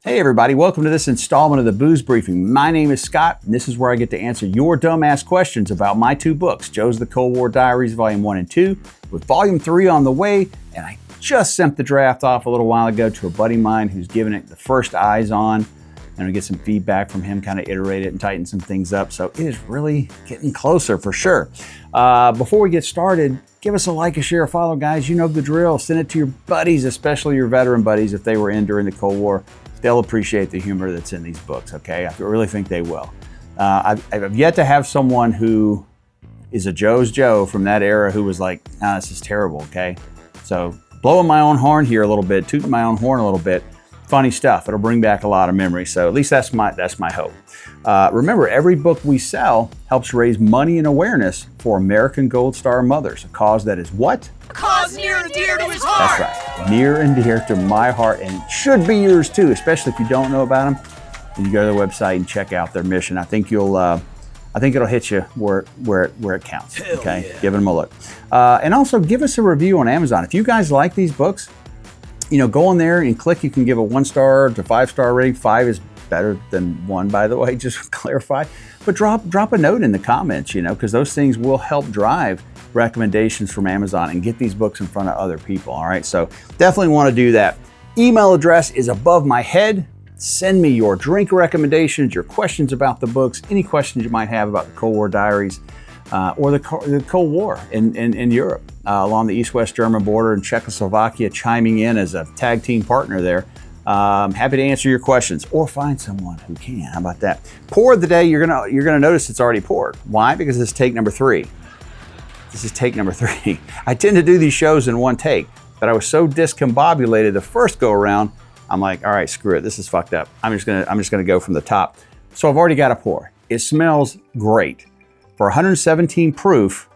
Hey everybody, welcome to this installment of the Booze Briefing. My name is Scott, and this is where I get to answer your dumbass questions about my two books, Joe's The Cold War Diaries, Volume 1 and 2, with Volume 3 on the way, and I just sent the draft off a little while ago to a buddy of mine who's giving it the first eyes on, and I'll get some feedback from him, kind of iterate it and tighten some things up, so it is really getting closer for sure. Before we get started, give us a like, a share, a follow, guys. You know the drill. Send it to your buddies, especially your veteran buddies if they were in during the Cold War. They'll appreciate the humor that's in these books, okay? I really think they will. I've yet to have someone who is a Joe's Joe from that era who was like, nah, this is terrible, okay? So blowing my own horn here a little bit, tooting my own horn a little bit, funny stuff. It'll bring back a lot of memories. So at least that's my hope. Remember, every book we sell helps raise money and awareness for American Gold Star mothers, a cause that is what? A cause near and dear to his heart. That's right, near and dear to my heart, and should be yours too, especially if you don't know about them. And you go to their website and check out their mission. I think it'll hit you where it counts. Hell okay, yeah. Give them a look, and also give us a review on Amazon. If you guys like these books, go on there and click. You can give a 1-star to 5-star rating. 5 is better than 1, by the way, just to clarify. But drop a note in the comments, because those things will help drive recommendations from Amazon and get these books in front of other people. All right, so definitely want to do that. Email address is above my head. Send me your drink recommendations, your questions about the books, any questions you might have about the Cold War Diaries or the Cold War in Europe along the East-West German border, and Czechoslovakia chiming in as a tag team partner there. Happy to answer your questions or find someone who can. How about that? Pour of the day, you're gonna notice it's already poured. Why? Because this is take number 3. This is take number 3. I tend to do these shows in one take, but I was so discombobulated the first go around, I'm like, all right, screw it, this is fucked up. I'm just gonna go from the top. So I've already got a pour. It smells great. For 117 proof,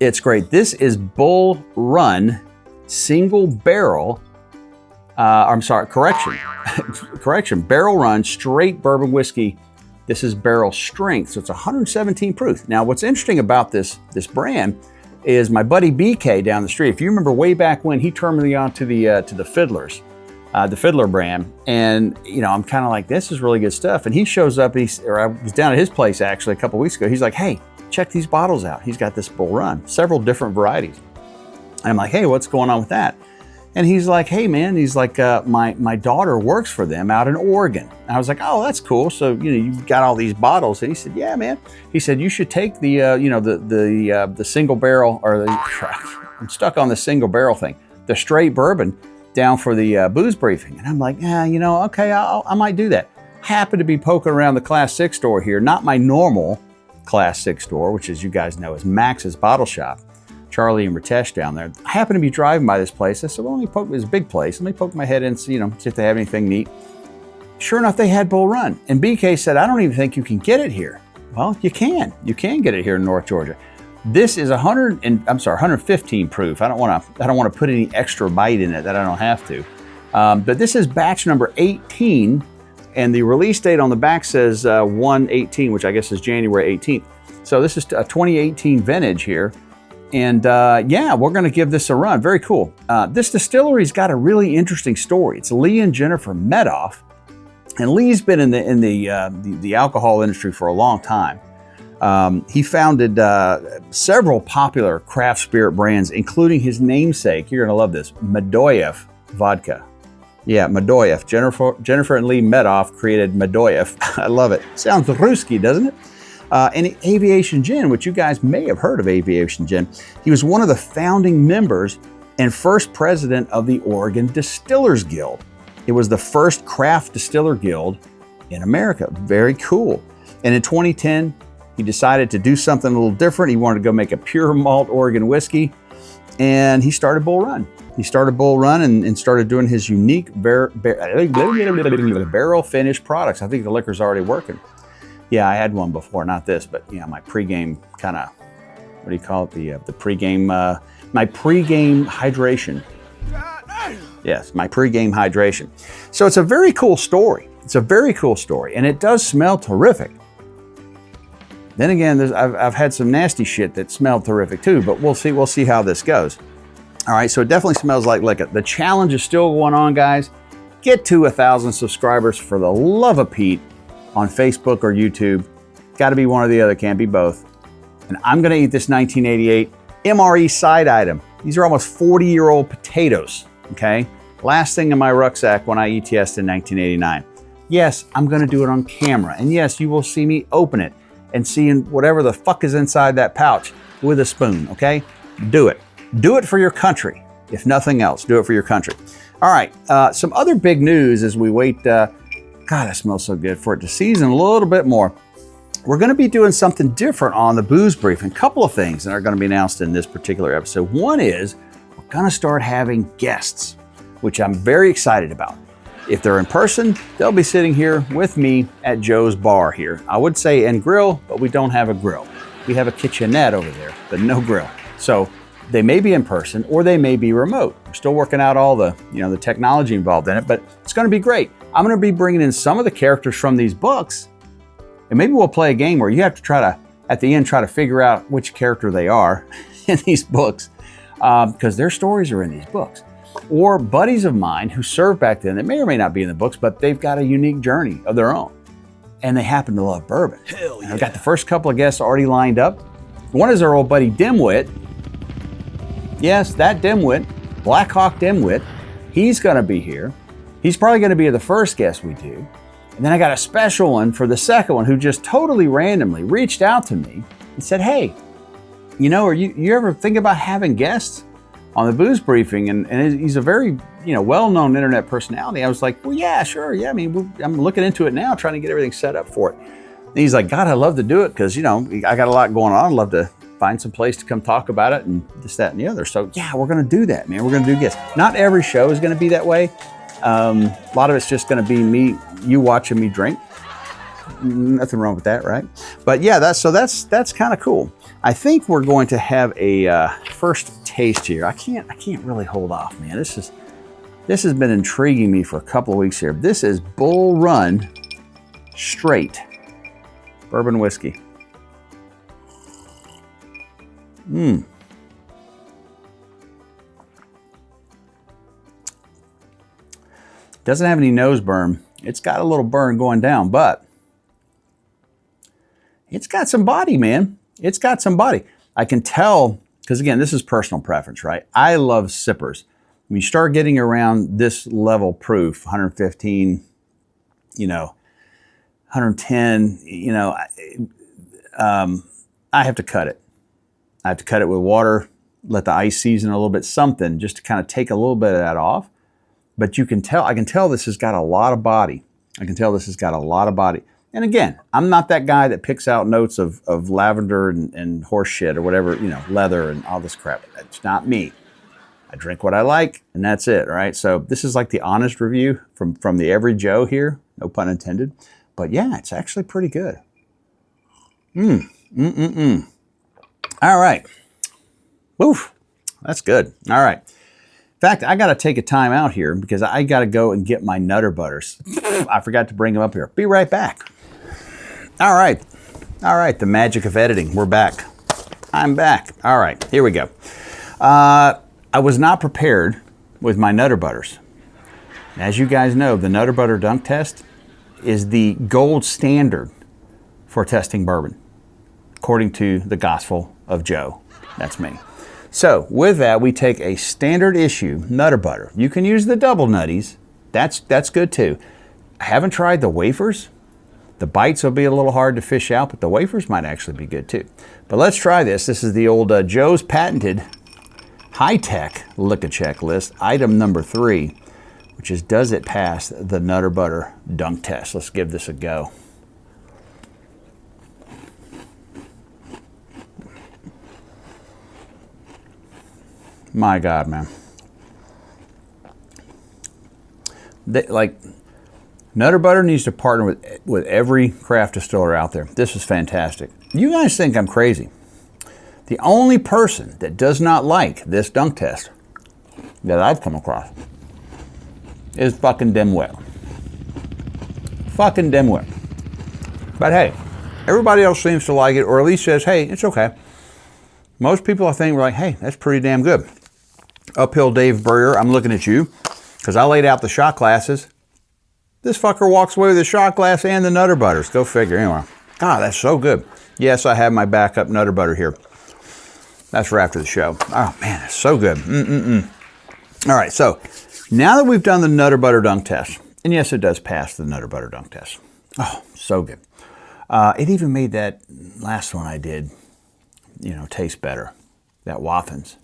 it's great. This is Bull Run single barrel. Correction, barrel run straight bourbon whiskey. This is barrel strength, so it's 117 proof. Now, what's interesting about this brand is my buddy BK down the street. If you remember way back when, he turned me on to the Fiddlers, the Fiddler brand, and I'm kind of like, this is really good stuff. And he shows up, I was down at his place actually a couple weeks ago. He's like, hey, check these bottles out. He's got this Bull Run, several different varieties. And I'm like, hey, what's going on with that? And he's like, hey man, he's like, my daughter works for them out in Oregon. And I was like, oh, that's cool. So, you've got all these bottles. And he said, yeah, man. He said, you should take the single barrel, or I'm stuck on the single barrel thing, the straight bourbon down for the booze briefing. And I'm like, yeah, okay, I might do that. Happen to be poking around the Class 6 store here, not my normal Class 6 store, which, as you guys know, is Max's Bottle Shop. Charlie and Ritesh down there. I happened to be driving by this place. I said, well, let me poke, it's a big place. Let me poke my head in, see if they have anything neat. Sure enough, they had Bull Run. And BK said, I don't even think you can get it here. Well, you can. You can get it here in North Georgia. This is 115 proof. I don't want to put any extra bite in it that I don't have to. But this is batch number 18, and the release date on the back says 1/18, which I guess is January 18th. So this is a 2018 vintage here. And yeah, we're going to give this a run. Very cool. This distillery's got a really interesting story. It's Lee and Jennifer Medoff, and Lee's been in the alcohol industry for a long time. He founded several popular craft spirit brands, including his namesake. You're going to love this, Medoyev vodka. Yeah, Medoyev. Jennifer and Lee Medoff created Medoyev. I love it. Sounds Ruski, doesn't it? And Aviation Gin, which you guys may have heard of Aviation Gin. He was one of the founding members and first president of the Oregon Distillers Guild. It was the first craft distiller guild in America. Very cool. And in 2010, he decided to do something a little different. He wanted to go make a pure malt Oregon whiskey, and he started Bull Run. He started Bull Run and started doing his unique barrel finished products. I think the liquor's already working. Yeah, I had one before, not this, but my pregame kind of, what do you call it? The pregame, my pregame hydration. Yes, my pregame hydration. So it's a very cool story. It's a very cool story, and it does smell terrific. Then again, I've had some nasty shit that smelled terrific too, but we'll see how this goes. All right, so it definitely smells like liquor. The challenge is still going on, guys. Get to 1,000 subscribers for the love of Pete on Facebook or YouTube. Got to be one or the other, can't be both. And I'm going to eat this 1988 MRE side item. These are almost 40-year-old potatoes, okay? Last thing in my rucksack when I ETS'd in 1989. Yes, I'm going to do it on camera. And yes, you will see me open it and seeing whatever the fuck is inside that pouch with a spoon, okay? Do it. Do it for your country. If nothing else, do it for your country. All right, some other big news as we wait. God, that smells so good, for it to season a little bit more. We're going to be doing something different on the booze briefing. A couple of things that are going to be announced in this particular episode. One is we're going to start having guests, which I'm very excited about. If they're in person, they'll be sitting here with me at Joe's bar here. I would say and grill, but we don't have a grill. We have a kitchenette over there, but no grill. So they may be in person or they may be remote. We're still working out all the, the technology involved in it, but it's going to be great. I'm going to be bringing in some of the characters from these books, and maybe we'll play a game where you have to try to, at the end, try to figure out which character they are in these books, because their stories are in these books. Or buddies of mine who served back then that may or may not be in the books, but they've got a unique journey of their own, and they happen to love bourbon. Hell yeah. I've got the first couple of guests already lined up. One is our old buddy Dimwit. Yes, that Dimwit, Black Hawk Dimwit, he's going to be here. He's probably going to be the first guest we do. And then I got a special one for the second one who just totally randomly reached out to me and said, hey, are you ever think about having guests on the booze briefing? And he's a very, well-known internet personality. I was like, well, yeah, sure. Yeah, I'm looking into it now, trying to get everything set up for it. And he's like, God, I'd love to do it because, I got a lot going on. I'd love to find some place to come talk about it and this, that, and the other. So yeah, we're going to do that, man. We're going to do guests. Not every show is going to be that way. A lot of it's just going to be you watching me drink. Nothing wrong with that, right? But yeah, that's kind of cool. I think we're going to have a first taste here. I can't really hold off, man. This has been intriguing me for a couple of weeks here. This is Bull Run Straight Bourbon Whiskey. Doesn't have any nose burn. It's got a little burn going down, but it's got some body, man. It's got some body. I can tell, because again, this is personal preference, right? I love sippers. When you start getting around this level proof, 115, 110, I have to cut it. I have to cut it with water, let the ice season a little bit, something just to kind of take a little bit of that off. But I can tell this has got a lot of body. And again, I'm not that guy that picks out notes of lavender and horse shit or whatever, leather and all this crap. It's not me. I drink what I like, and that's it, right? So this is like the honest review from the Every Joe here, no pun intended. But yeah, it's actually pretty good. All right. Woof. That's good. All right. In fact, I got to take a time out here because I got to go and get my Nutter Butters. I forgot to bring them up here. Be right back. All right. The magic of editing. We're back. I'm back. All right. Here we go. I was not prepared with my Nutter Butters. As you guys know, the Nutter Butter Dunk Test is the gold standard for testing bourbon, according to the Gospel of Joe. That's me. So with that, we take a standard issue Nutter Butter. You can use the double nutties. That's good too. I haven't tried the wafers. The bites will be a little hard to fish out, but the wafers might actually be good too. But let's try this. This is the old Joe's patented high-tech lick-a-check list, item number 3, which is, does it pass the Nutter Butter Dunk Test? Let's give this a go. My God, man. Nutter Butter needs to partner with every craft distiller out there. This is fantastic. You guys think I'm crazy. The only person that does not like this dunk test that I've come across is fucking Dimwit. Fucking Dimwit. But hey, everybody else seems to like it, or at least says, hey, it's okay. Most people, I think, were like, hey, that's pretty damn good. Uphill Dave Burrier, I'm looking at you. because I laid out the shot glasses. This fucker walks away with the shot glass and the Nutter Butters. Go figure. Anyway, God, that's so good. Yes, I have my backup Nutter Butter here. That's for after the show. Oh man, it's so good. All right, so now that we've done the Nutter Butter Dunk Test, and yes, it does pass the Nutter Butter Dunk Test. Oh, so good. It even made that last one I did, taste better. That Waffens.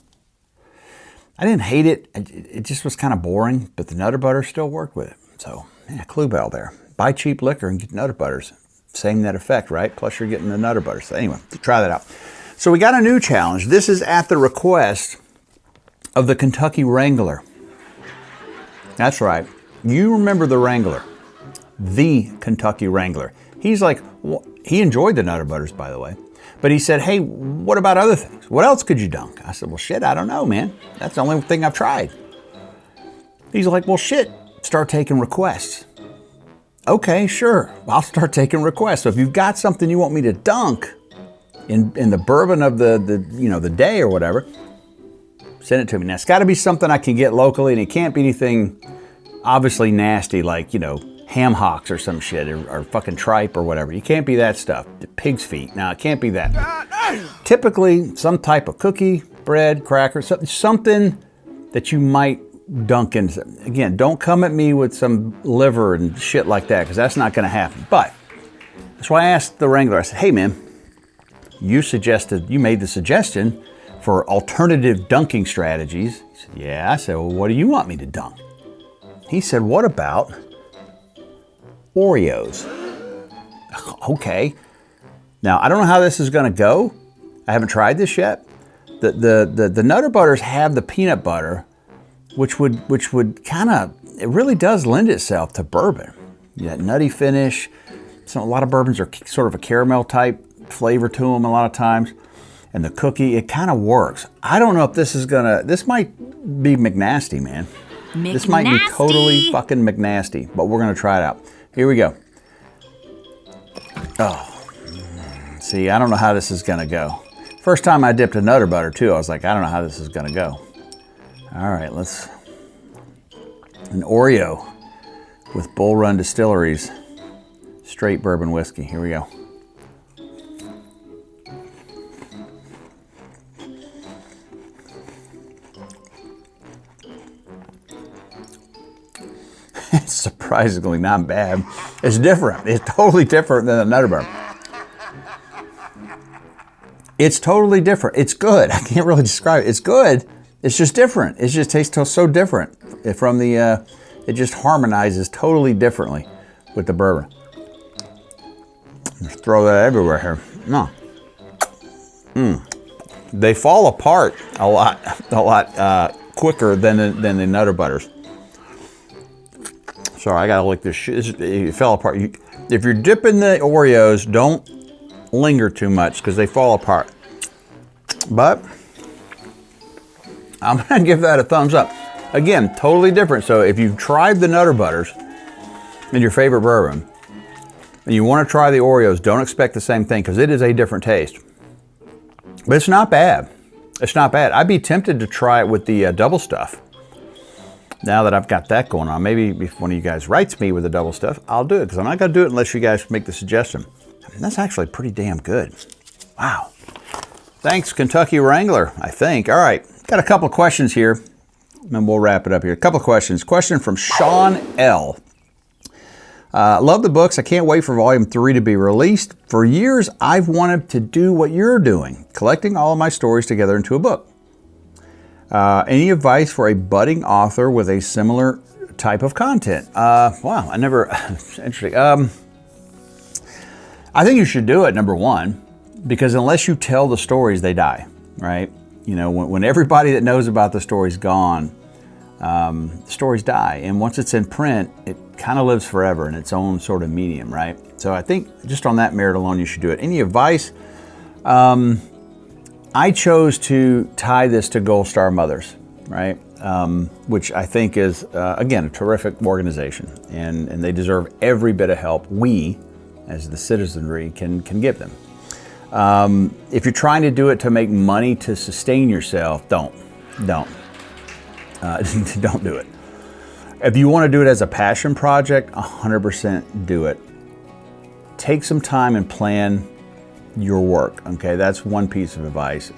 I didn't hate it. It just was kind of boring, but the Nutter Butter still worked with it. So, yeah, clue bell there. Buy cheap liquor and get Nutter Butters. Same net effect, right? Plus you're getting the Nutter Butters. So anyway, try that out. So we got a new challenge. This is at the request of the Kentucky Wrangler. That's right. You remember the Wrangler. The Kentucky Wrangler. He's like, he enjoyed the Nutter Butters, by the way. But he said, hey, what about other things? What else could you dunk? I said, well, shit, I don't know, man. That's the only thing I've tried. He's like, well, shit, start taking requests. Okay, sure. I'll start taking requests. So if you've got something you want me to dunk in the bourbon of the day or whatever, send it to me. Now, it's got to be something I can get locally, and it can't be anything obviously nasty like, ham hocks or some shit, or fucking tripe or whatever. You can't be that stuff. Pig's feet. No, it can't be that. Typically, some type of cookie, bread, cracker, something that you might dunk in. Again, don't come at me with some liver and shit like that, because that's not going to happen. But that's why I asked the Wrangler. I said, hey, man, you made the suggestion for alternative dunking strategies. He said, yeah. I said, well, what do you want me to dunk? He said, what about Oreos? Okay. Now, I don't know how this is going to go. I haven't tried this yet. The Nutter Butters have the peanut butter, which would kind of, it really does lend itself to bourbon. That nutty finish. A lot of bourbons are sort of a caramel type flavor to them a lot of times. And the cookie, it kind of works. I don't know if this might be McNasty, man. This might be totally fucking McNasty, but we're going to try it out. Here we go. Oh, see, I don't know how this is going to go. First time I dipped a Nutter Butter, too, I was like, I don't know how this is going to go. All right, an Oreo with Run Distillery's straight bourbon whiskey. Here we go. It's surprisingly not bad. It's different. It's totally different than the Nutter Butter. It's totally different. It's good. I can't really describe it. It's good. It's just different. It just tastes so different from the. It just harmonizes totally differently with the bourbon. Just throw that everywhere here. No. They fall apart a lot quicker than the Nutter Butters. Sorry, I gotta lick this shit. It fell apart. If you're dipping the Oreos, don't linger too much because they fall apart. But I'm gonna give that a thumbs up. Again, totally different. So if you've tried the Nutter Butters in your favorite bourbon and you want to try the Oreos, don't expect the same thing because it is a different taste. But it's not bad. It's not bad. I'd be tempted to try it with the double stuff. Now that I've got that going on, maybe if one of you guys writes me with the double stuff, I'll do it because I'm not going to do it unless you guys make the suggestion. That's actually pretty damn good. Wow. Thanks, Kentucky Wrangler, I think. All right, got a couple of questions here, and we'll wrap it up here. A couple of questions. Question from Sean L. Love the books. I can't wait for Volume 3 to be released. For years, I've wanted to do what you're doing, collecting all of my stories together into a book. Any advice for a budding author with a similar type of content? Wow, I never, interesting. I think you should do it, number one, because unless you tell the stories, they die, right? You know, when everybody that knows about the story's gone, the stories die. And once it's in print, it kind of lives forever in its own sort of medium, right? So I think just on that merit alone, you should do it. Any advice? I chose to tie this to Gold Star Mothers, right? Which I think is, again, a terrific organization, and they deserve every bit of help we, as the citizenry, can give them. If you're trying to do it to make money to sustain yourself, don't do it. If you want to do it as a passion project, 100% do it. Take some time and plan your work, okay? That's one piece of advice.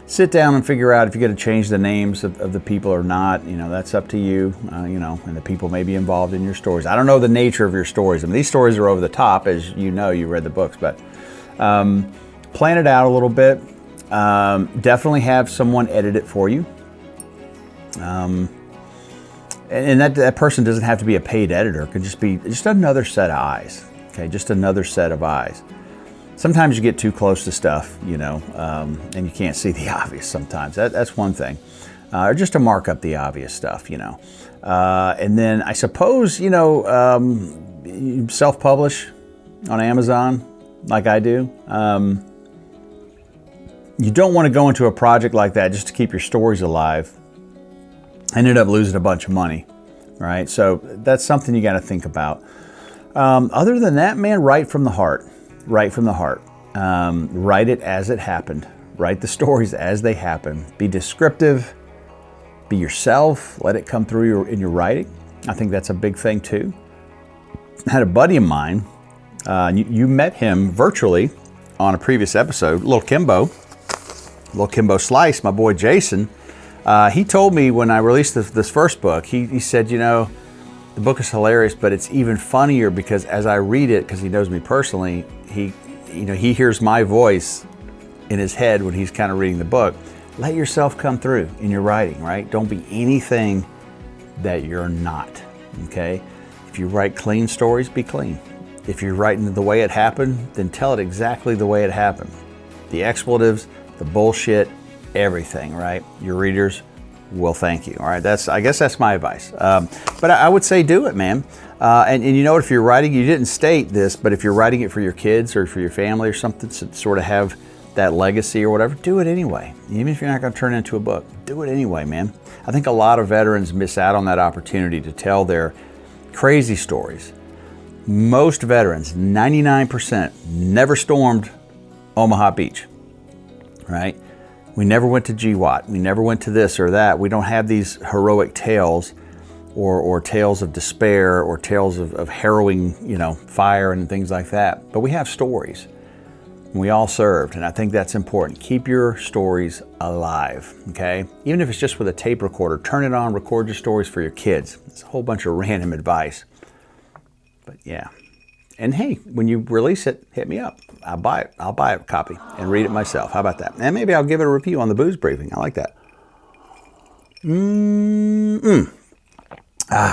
Sit down and figure out if you're going to change the names of the people or not. You know, that's up to you, you know, and the people may be involved in your stories. I don't know the nature of your stories. I mean, these stories are over the top, as you know, you read the books, but plan it out a little bit. Definitely have someone edit it for you. And that person doesn't have to be a paid editor. It could just be just another set of eyes, okay? Just another set of eyes. Sometimes you get too close to stuff, you know, and you can't see the obvious sometimes. That's one thing. Or just to mark up the obvious stuff, you know. And then I suppose, you know, you self-publish on Amazon like I do. You don't want to go into a project like that just to keep your stories alive. Ended up losing a bunch of money, right? So that's something you got to think about. Other than that, man, write from the heart. Write from the heart. Write it as it happened. Write the stories as they happen. Be descriptive. Be yourself. Let it come through in your writing. I think that's a big thing too. I had a buddy of mine. You met him virtually on a previous episode. Little Kimbo Slice, my boy Jason. He told me when I released this first book, he said, you know, the book is hilarious, but it's even funnier because as I read it, because he knows me personally, he hears my voice in his head when he's kind of reading the book. Let yourself come through in your writing, right? Don't be anything that you're not, okay? If you write clean stories, be clean. If you're writing the way it happened, then tell it exactly the way it happened. The expletives, the bullshit, everything, right? Your readers will thank you. All right, I guess that's my advice. But I would say do it, man. And you know what, if you're writing, you didn't state this, but if you're writing it for your kids or for your family or something to sort of have that legacy or whatever, do it anyway. Even if you're not going to turn it into a book, do it anyway, man. I think a lot of veterans miss out on that opportunity to tell their crazy stories. Most veterans, 99%, never stormed Omaha Beach, right? We never went to GWAT. We never went to this or that. We don't have these heroic tales or tales of despair or tales of harrowing, you know, fire and things like that. But we have stories. We all served, and I think that's important. Keep your stories alive, okay? Even if it's just with a tape recorder, turn it on, record your stories for your kids. It's a whole bunch of random advice. But yeah. And hey, when you release it, hit me up. I'll buy it. I'll buy a copy and read it myself. How about that? And maybe I'll give it a review on the Booze Briefing. I like that.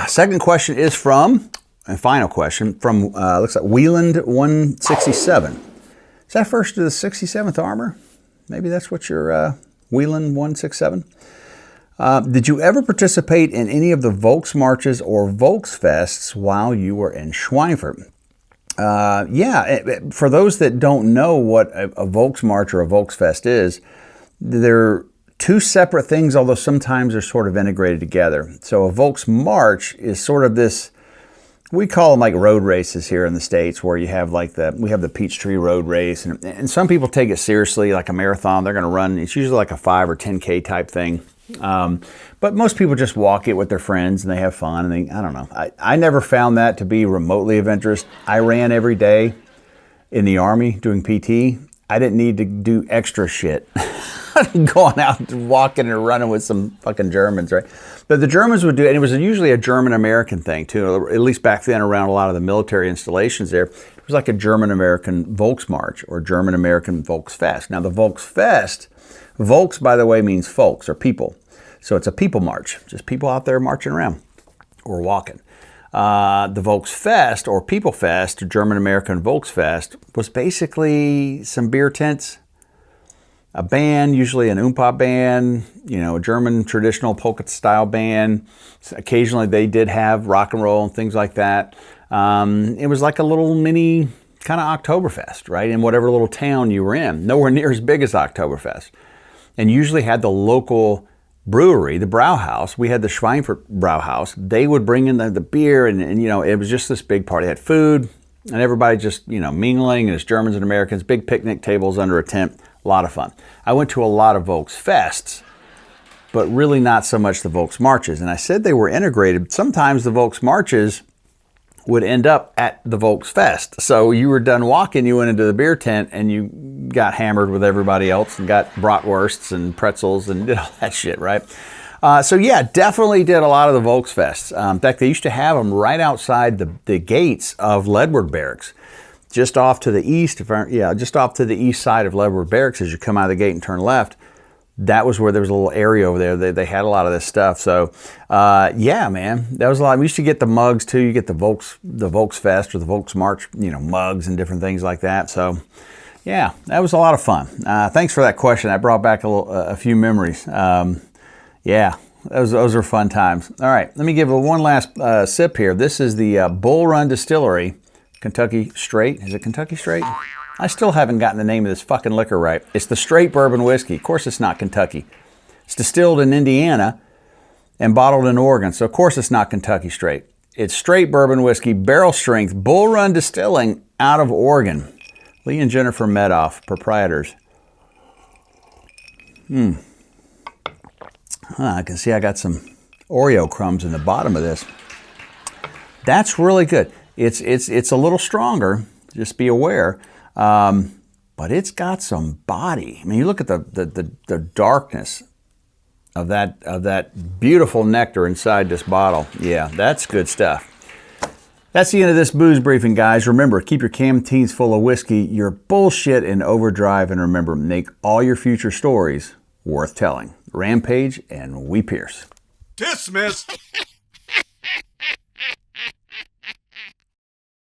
Second question is from, and final question, from, looks like Wieland 167. Is that first to the 67th Armor? Maybe that's what your Wieland 167? Did you ever participate in any of the Volksmarches or Volksfests while you were in Schweinfurt? Yeah, for those that don't know what a Volksmarch or a Volksfest is, they're two separate things, although sometimes they're sort of integrated together. So a Volksmarch is sort of this, we call them like road races here in the States, where you have like we have the Peachtree Road Race, and some people take it seriously, like a marathon. They're going to run, it's usually like a 5 or 10K type thing. But most people just walk it with their friends and they have fun, and I don't know. I never found that to be remotely of interest. I ran every day in the Army doing PT. I didn't need to do extra shit. Going out and walking and running with some fucking Germans, right? But the Germans would do it, and it was usually a German-American thing too, at least back then around a lot of the military installations there. It was like a German-American Volksmarch or German-American Volksfest. Now the Volksfest, Volks, by the way, means folks or people. So it's a people march, just people out there marching around or walking. The Volksfest or People Fest, or German-American Volksfest, was basically some beer tents, a band, usually an Oompa band, you know, a German traditional polka-style band. Occasionally they did have rock and roll and things like that. It was like a little mini kind of Oktoberfest, right? In whatever little town you were in. Nowhere near as big as Oktoberfest. And usually had the local brewery, the Brauhaus. We had the Schweinfurt Brauhaus. They would bring in the beer, and you know, it was just this big party. They had food, and everybody just, you know, mingling, and it's Germans and Americans, big picnic tables under a tent. A lot of fun. I went to a lot of Volksfests, but really not so much the Volksmarches. And I said they were integrated. Sometimes the Volksmarches would end up at the Volksfest. So you were done walking, you went into the beer tent and you got hammered with everybody else and got bratwursts and pretzels and did all that shit, right? So yeah, definitely did a lot of the Volksfests. In fact, they used to have them right outside the gates of Leadwood Barracks, just off to the east. Just off to the east side of Leadwood Barracks as you come out of the gate and turn left. That was where there was a little area over there. They had a lot of this stuff. So, yeah, man, that was a lot. We used to get the mugs too. You get the Volksfest or the Volksmarch, mugs and different things like that. So, yeah, that was a lot of fun. Thanks for that question. That brought back a few memories. Yeah, those are fun times. All right, let me give one last sip here. This is the Run Distillery, Kentucky Straight. Is it Kentucky Straight? I still haven't gotten the name of this fucking liquor right. It's the straight bourbon whiskey. Of course it's not Kentucky. It's distilled in Indiana and bottled in Oregon. So of course it's not Kentucky Straight. It's straight bourbon whiskey, barrel strength, Bull Run Distilling out of Oregon. Lee and Jennifer Medoff, proprietors. I can see I got some Oreo crumbs in the bottom of this. That's really good. It's a little stronger, just be aware. But it's got some body. I mean, you look at the darkness of that beautiful nectar inside this bottle. Yeah, that's good stuff. That's the end of this booze briefing, guys. Remember, keep your canteens full of whiskey, your bullshit in overdrive, and remember, make all your future stories worth telling. Rampage and we Pierce. Dismissed.